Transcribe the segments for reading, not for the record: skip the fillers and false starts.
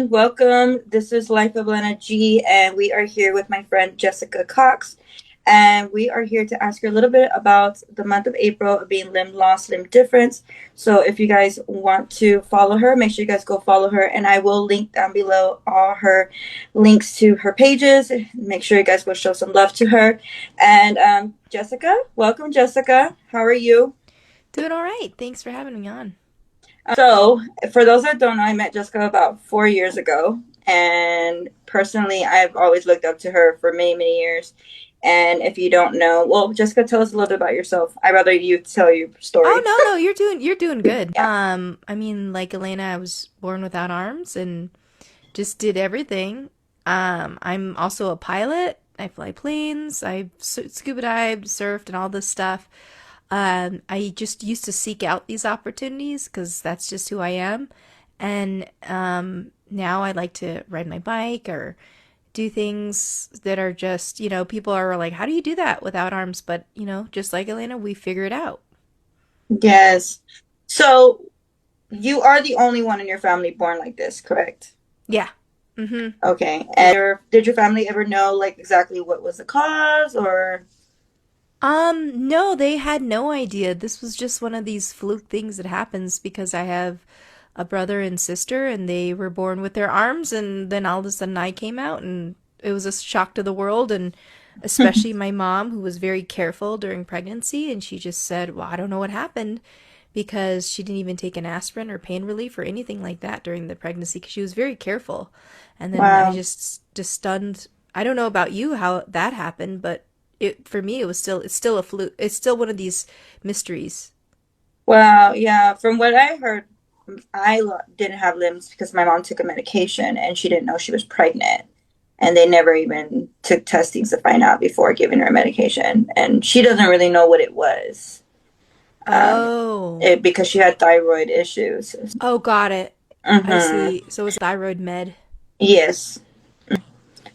everyone. Welcome. This is Life of Elena G, and we are here with my friend Jessica Cox. And we are here to ask you a little bit about the month of April of being limb loss, limb difference. So if you guys want to follow her, make sure you guys go follow her. And I will link down below all her links to her pages. Make sure you guys go show some love to her. And Jessica, welcome, Jessica. How are you? Doing all right. Thanks for having me on. So, for those that don't know, I met Jessica about 4 years ago. And personally, I've always looked up to her for many, many years. And if you don't know, well, Jessica, tell us a little bit about yourself. I'd rather you tell your Oh story. no, no, you're doing good. Yeah. I mean, like Elena, I was born without arms and just did everything. I'm also a pilot. I fly planes. I scuba dived, surfed, and all this stuff. I just used to seek out these opportunities because that's just who I am. And now I like to ride my bike or do things that are just, people are like, how do you do that without arms? But, just like Elena, we figure it out. Yes. So, you are the only one in your family born like this, correct? Yeah. Mm-hmm. Okay. And Yep. did your family ever know, like, exactly what was the cause or? No, they had no idea. This was just one of these fluke things that happens because I have a brother and sister and they were born with their arms and then all of a sudden I came out and it was a shock to the world and especially my mom who was very careful during pregnancy and she just said, "Well, I don't know what happened." Because she didn't even take an aspirin or pain relief or anything like that during the pregnancy because she was very careful. And then I Wow. just stunned. I don't know about you how that happened, but it for me it's still a fluke. It's still one of these mysteries. Wow. Yeah. From what I heard, didn't have limbs because my mom took a medication and she didn't know she was pregnant. And they never even took testings to find out before giving her medication. And she doesn't really know what it was um, Oh. because she had thyroid issues. Oh, got it. I Hmm. see. So it's thyroid med. Yes.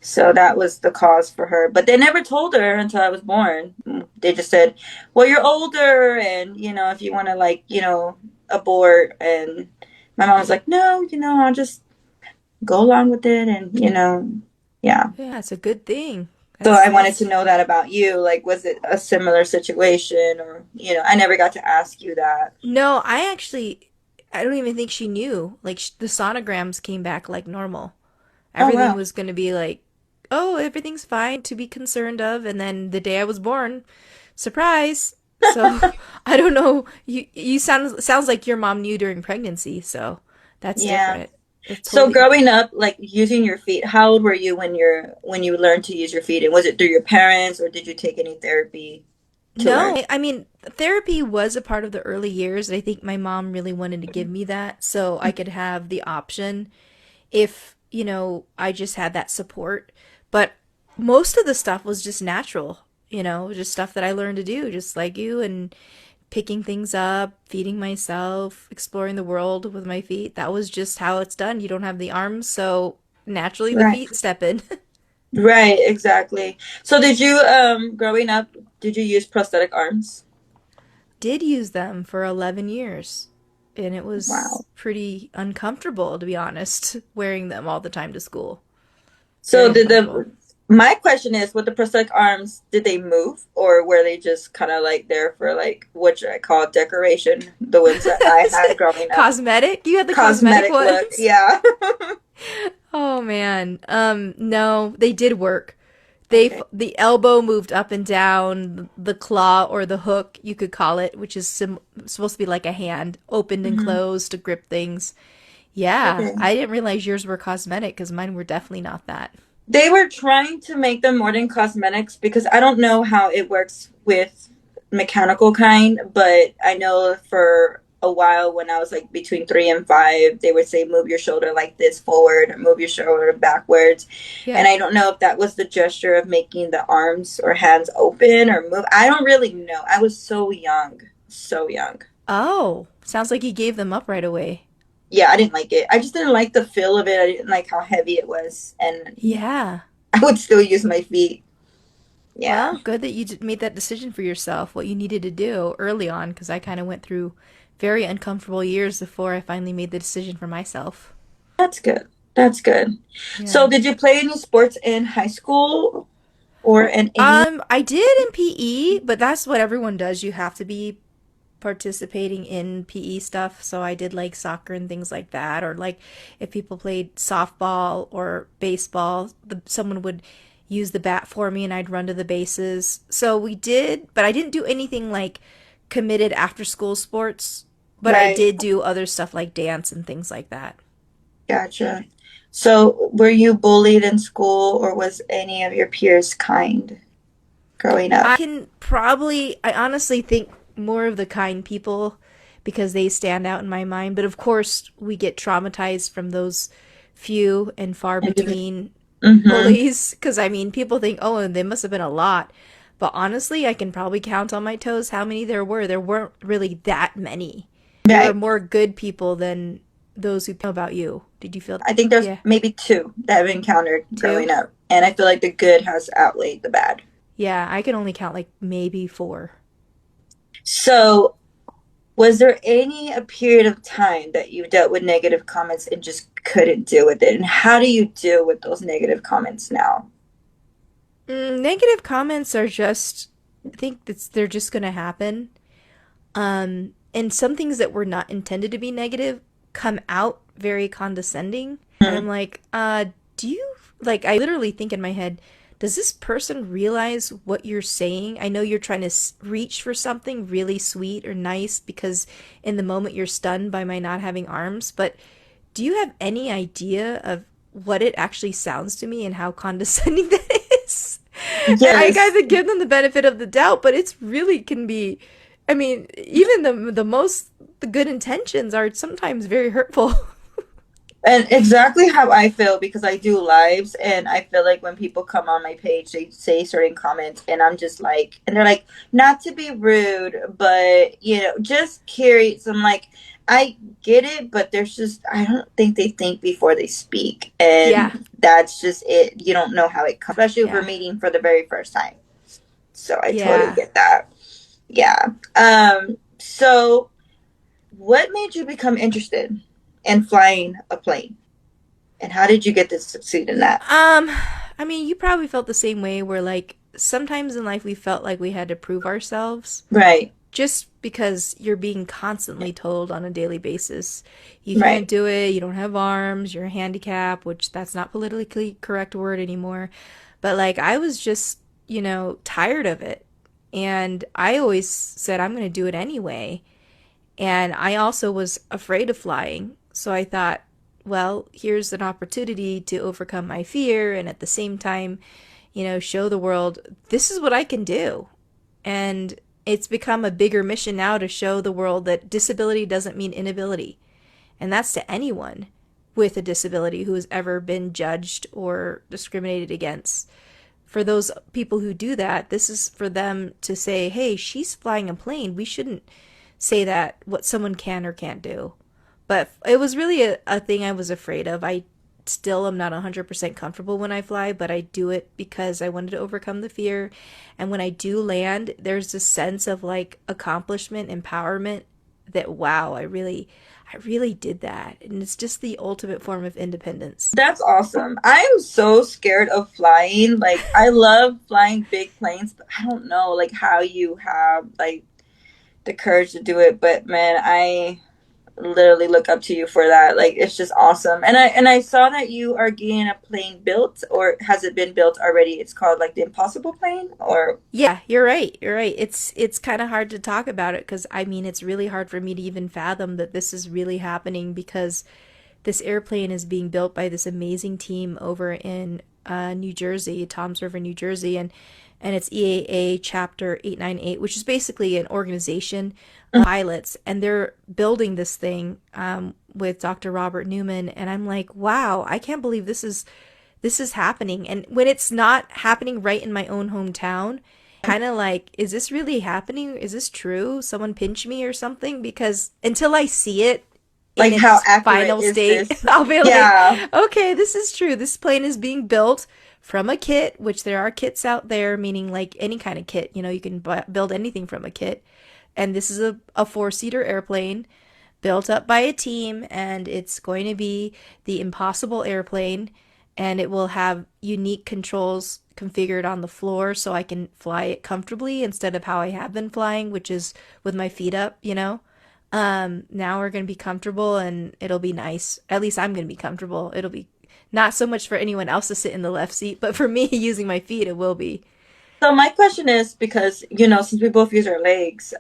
So that was the cause for her. But they never told her until I was born. They just said, well, you're older. And, if you want to, like, abort. And my mom was like, no, I'll just go along with it and yeah. Yeah, it's a good thing. So That's I wanted to that's know that about you. Like, was it a similar situation, or I never got to ask you that. No, I don't even think she knew. Like the sonograms came back like normal. Oh Everything wow. was going to be like, oh, everything's fine to be concerned of. And then the day I was born, surprise. So I don't know. You sounds like your mom knew during pregnancy. So that's Yeah. different. It's So totally growing up, like using your feet, how old were you when you learned to use your feet? And was it through your parents, or did you take any therapy to learn? no. I mean, therapy was a part of the early years. I think my mom really wanted to give me that so I could have the option if, I just had that support. But most of the stuff was just natural, just stuff that I learned to do, just like you, and picking things up, feeding myself, exploring the world with my feet. That was just how it's done. You don't have the arms, so naturally the Right. feet step in. Right, exactly. So did you growing up, did you use prosthetic arms? Did use them for 11 years. And it was Wow. pretty uncomfortable, to be honest, wearing them all the time to school. Very So did uncomfortable. the my question is, with the prosthetic arms, did they move or were they just kind of like there for like what I call decoration? The ones that I had growing up, Cosmetic? You had the cosmetic cosmetic look. ones? Yeah. Oh man. No, they did work. Okay. The elbow moved up and down, the claw or the hook, you could call it, which is supposed to be like a hand, opened and Hmm. closed to grip things. Yeah, Okay. I didn't realize yours were cosmetic because mine were definitely not that. They were trying to make them more than cosmetics because I don't know how it works with mechanical kind, but I know for a while when I was like between 3 and 5, they would say move your shoulder like this forward or move your shoulder backwards. Yeah. And I don't know if that was the gesture of making the arms or hands open or move. I don't really know. I was so young, so young. Oh, sounds like you gave them up right away. Yeah, I didn't like it. I just didn't like the feel of it. I didn't like how heavy it was. And Yeah. I would still use my feet. Yeah. Well, good that you made that decision for yourself, what you needed to do early on, because I kind of went through very uncomfortable years before I finally made the decision for myself. That's good. That's good. So, Yeah. did you play any sports in high school or in any? I did in PE, but that's what everyone does. You have to be participating in PE stuff. So I did like soccer and things like that, or like if people played softball or baseball, someone would use the bat for me and I'd run to the bases. So we did, but I didn't do anything like committed after school sports, but I Right. did do other stuff like dance and things like that. Gotcha. So, were you bullied in school, or was any of your peers kind growing up? I honestly think more of the kind people because they stand out in my mind. But of course, we get traumatized from those few and far between Mm-hmm. bullies. Because I mean, people think, oh, and they must have been a lot. But honestly, I can probably count on my toes how many there were. There weren't really that many. There were Right. more good people than those who know about you. Did you feel? I think there's Yeah, maybe two that I've encountered two? growing up, and I feel like the good has outweighed the bad. Yeah, I can only count like maybe four. So, was there any a period of time that you dealt with negative comments and just couldn't deal with it? And how do you deal with those negative comments now? Negative comments are just, I think they're just gonna happen. And some things that were not intended to be negative come out very condescending. And I'm Mhm. like, do you, like, I literally think in my head, does this person realize what you're saying? I know you're trying to reach for something really sweet or nice because in the moment you're stunned by my not having arms, but do you have any idea of what it actually sounds to me and how condescending that is? And I Yes. kind of give them the benefit of the doubt, but it's really can be. I mean, even the good intentions are sometimes very hurtful. And exactly how I feel because I do lives, and I feel like when people come on my page, they say certain comments, and I'm just like, and they're like, not to be rude, but just curious. I'm like, I get it, but there's just, I don't think they think before they speak, Yeah, and that's just it. You don't know how it comes, especially if we're yeah, meeting for the very first time. So I totally yeah. get that. Yeah. So what made you become interested in flying a plane? And how did you get to succeed in that? Um, I mean, you probably felt the same way where like sometimes in life we felt like we had to prove ourselves Right, just because you're being constantly told on a daily basis you can't right. do it, you don't have arms, you're handicapped, which that's not politically correct word anymore. But like I was just, tired of it. And I always said I'm going to do it anyway. And I also was afraid of flying. So I thought, well, here's an opportunity to overcome my fear and at the same time, show the world this is what I can do. And it's become a bigger mission now to show the world that disability doesn't mean inability. And that's to anyone with a disability who has ever been judged or discriminated against. For those people who do that, this is for them to say, hey, she's flying a plane. We shouldn't say that what someone can or can't do. But it was really a thing I was afraid of. I still am not 100% comfortable when I fly, but I do it because I wanted to overcome the fear. And when I do land, there's this sense of like accomplishment, empowerment that wow, I really did that. And it's just the ultimate form of independence. That's awesome. I am so scared of flying. Like, I love flying big planes, but I don't know like how you have like the courage to do it. But man, I literally look up to you for that. Like, it's just awesome. And I saw that you are getting a plane built, or has it been built already? It's called like the Impossible plane, or Yeah, you're right. You're right. It's kind of hard to talk about it cuz I mean, it's really hard for me to even fathom that this is really happening because this airplane is being built by this amazing team over in New Jersey, Toms River, New Jersey, and it's EAA Chapter 898, which is basically an organization pilots, and they're building this thing with Dr. Robert Newman, and I'm like, wow, I can't believe this is happening, and when it's not happening right in my own hometown, kind of like, is this really happening? Is this true? Someone pinch me or something? Because until I see it in like how its accurate final is state, this? I'll be like, Yeah. okay, this is true. This plane is being built from a kit, which there are kits out there, meaning like any kind of kit. You can build anything from a kit. And this is a four-seater airplane built up by a team, and it's going to be the impossible airplane, and it will have unique controls configured on the floor so I can fly it comfortably instead of how I have been flying, which is with my feet up, you know. Now we're going to be comfortable and it'll be nice. At least I'm going to be comfortable. It'll be not so much for anyone else to sit in the left seat, but for me using my feet, it will be. So my question is, because since we both use our legs,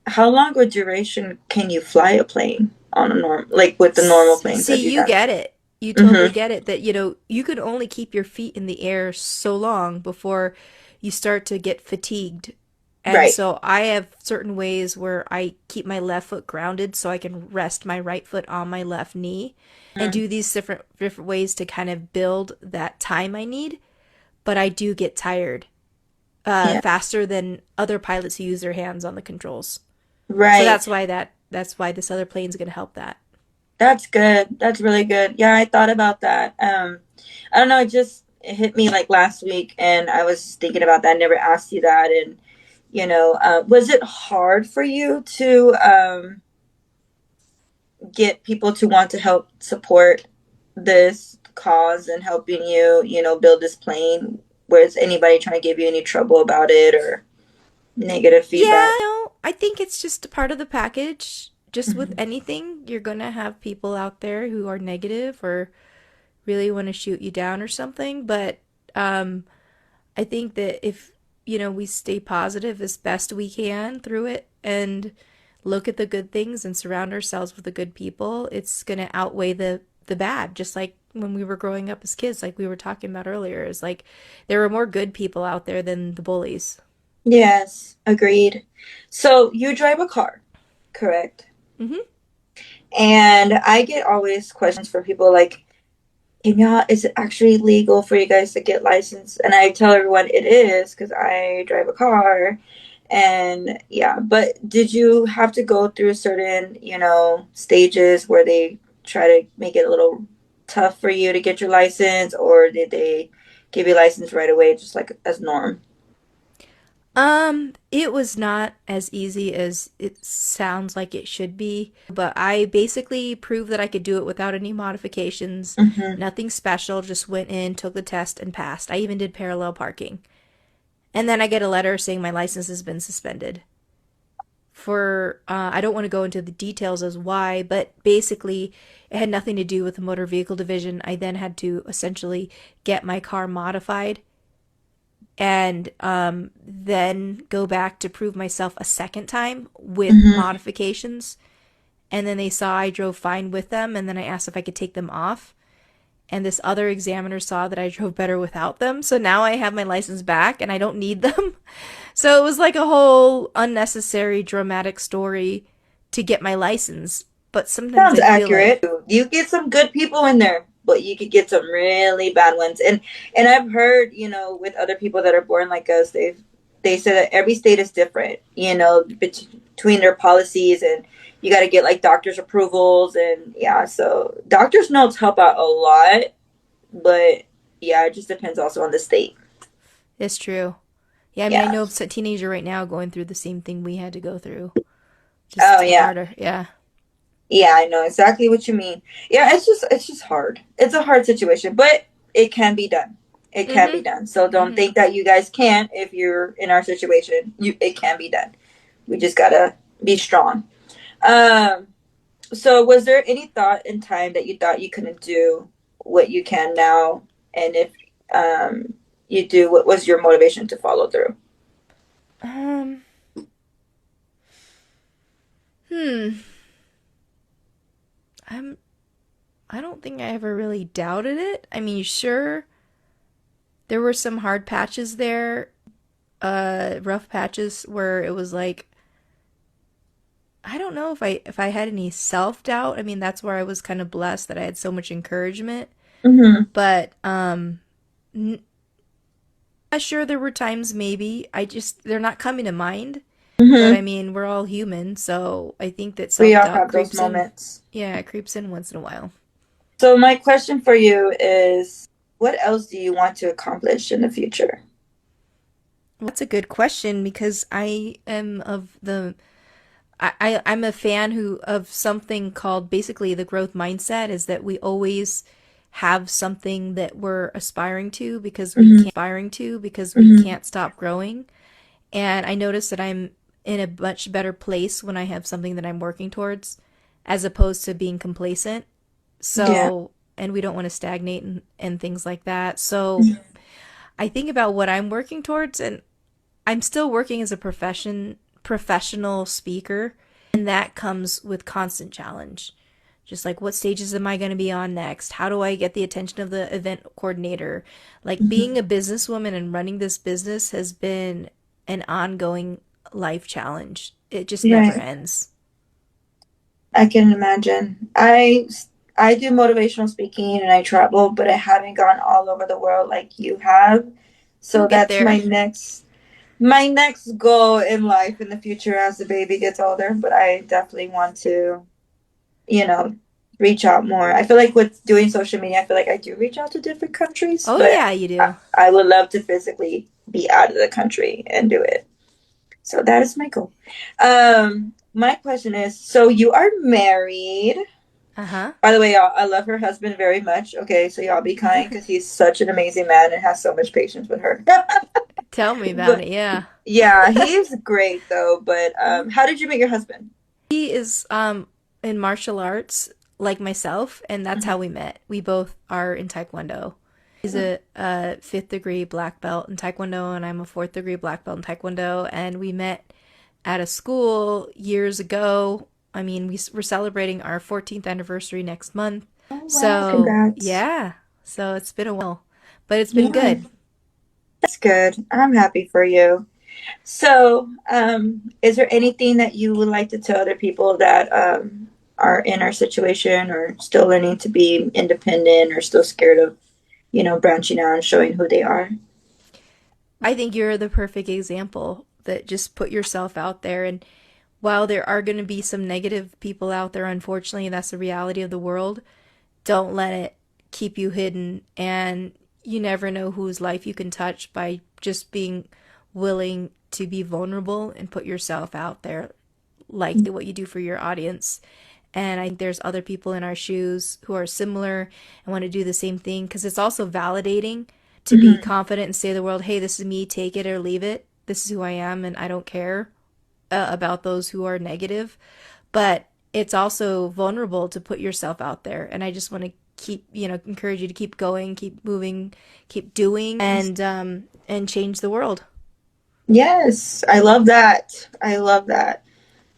how long or duration can you fly a plane on a like with the normal planes? See, Have you you done? get it. You totally Mm-hmm. get it that, you could only keep your feet in the air so long before you start to get fatigued. And Right. so I have certain ways where I keep my left foot grounded so I can rest my right foot on my left knee and Mm. do these different ways to kind of build that time I need. But I do get tired Yeah. faster than other pilots who use their hands on the controls. So Right. that's why this other plane's going to help that. That's good. That's really good. Yeah, I thought about that. I don't know, it hit me like last week, and I was thinking about that. I never asked you that, and was it hard for you to get people to want to help support this cause and helping you, build this plane? Was anybody trying to give you any trouble about it or negative Yeah, feedback? I think it's just a part of the package. Just with Hmm. anything, you're going to have people out there who are negative or really want to shoot you down or something. But um, I think that if, we stay positive as best we can through it and look at the good things and surround ourselves with the good people, it's going to outweigh the bad. Just like when we were growing up as kids, like we were talking about earlier, is like there were more good people out there than the bullies. Yes, agreed. So you drive a car, correct? Hmm. And I get always questions from people like, hey, y'all, is it actually legal for you guys to get licensed? And I tell everyone it is because I drive a car. And yeah, but did you have to go through certain, stages where they try to make it a little tough for you to get your license, or did they give you a license right away, just like as norm? It was not as easy as it sounds like it should be, but I basically proved that I could do it without any modifications. Hmm. Nothing special, just went in, took the test, and passed. I even did parallel parking. And then I get a letter saying my license has been suspended. I don't want to go into the details as why, but basically it had nothing to do with the motor vehicle division. I then had to essentially get my car modified and then go back to prove myself a second time with Hmm. modifications. And then they saw I drove fine with them, and then I asked if I could take them off. And this other examiner saw that I drove better without them. So now I have my license back and I don't need them. So it was like a whole unnecessary dramatic story to get my license. But sometimes Sounds I feel accurate. like, You get some good people in there, but you could get some really bad ones. And I've heard, with other people that are born like us, they say that every state is different, between their policies, and you got to get like doctor's approvals, and yeah, so doctors' notes help out a lot, but yeah, it just depends also on the state. it's true. Yeah, I mean, I Yeah. know a teenager right now going through the same thing we had to go through. Oh Just yeah. harder. Yeah. Yeah, I know exactly what you mean. Yeah, it's just hard. It's a hard situation, but it can be done. It Mm can hmm. be done. So don't Mm hmm. think that you guys can't if you're in our situation. It can be done. We just gotta be strong. Um, so was there any thought in time that you thought you couldn't do what you can now? And if you do, what was your motivation to follow through? Um, hmm. I'm, I don't think I ever really doubted it. I mean, sure, there were some hard patches there, rough patches where it was like, I don't know if I had any self doubt. I mean, that's where I was kind of blessed that I had so much encouragement. Mm-hmm. But n- sure there were times maybe they're not coming to mind. But I Mm-hmm. mean, we're all human, so I think that We self all doubt have those creeps in. moments. Yeah, it creeps in once in a while. So my question for you is, what else do you want to accomplish in the future? Well, that's a good question because I am of the I'm a fan who of something called basically the growth mindset is that we always have something that we're Hmm. aspiring to because we Hmm. can't stop growing. And I notice that I'm in a much better place when I have something that I'm working towards as opposed to being complacent. Yeah. So, and we don't want to stagnate and things like that. So, I think about what I'm working towards, and I'm still working as a professional speaker, and that comes with constant challenge. Just like what stages am I going to be on next? How do I get the attention of the event coordinator? Like being Hmm. a businesswoman and running this business has been an ongoing life challenge. It just never Right. ends. I can imagine. I do motivational speaking and I travel, but I haven't gone all over the world like you have. You'll So get that's there. my next goal in life in the future as the baby gets older. But I definitely want to, you know, reach out more. I feel like with doing social media, I feel like I do reach out to different countries, Oh, but yeah, you I, do. I would love to physically be out of the country and do it. So that is my goal. My question is, so you are married. Uh huh. By the way, y'all, I love her husband very much. Okay, so y'all be kind because he's such an amazing man and has so much patience with her. Tell me about But it, yeah. yeah, he's great though. But how did you meet your husband? He is in martial arts like myself, and that's how Mhm. we met. We both are in Taekwondo. He's a fifth degree black belt in Taekwondo, and I'm a fourth degree black belt in Taekwondo. And we met at a school years ago. I mean, we're celebrating our 14th anniversary next month. Oh wow, So, congrats. yeah. So it's been a while, but it's been Yeah, good. that's good. I'm happy for you. So, is there anything that you would like to tell other people that are in our situation or still learning to be independent or still scared of, branching out and showing who they are? I think you're the perfect example that just put yourself out there. And while there are going to be some negative people out there, unfortunately, that's the reality of the world. Don't let it keep you hidden. And you never know whose life you can touch by just being willing to be vulnerable and put yourself out there like what you do for your audience. And I think there's other people in our shoes who are similar and want to do the same thing because it's also validating to be Hmm. confident and say to the world, hey, this is me, take it or leave it. This is who I am, and I don't care about those who are negative. But it's also vulnerable to put yourself out there. And I just want to encourage you to keep going, keep moving, keep doing, and change the world. Yes, I love that. I love that.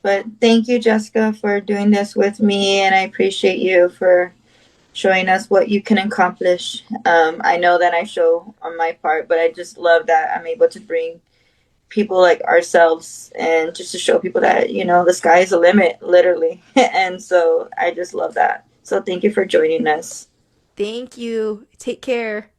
But thank you, Jessica, for doing this with me, and I appreciate you for showing us what you can accomplish. I know that I show on my part, but I just love that I'm able to bring people like ourselves and just to show people that, the sky is the limit, literally. And so I just love that. So thank you for joining us. Thank you. Take care.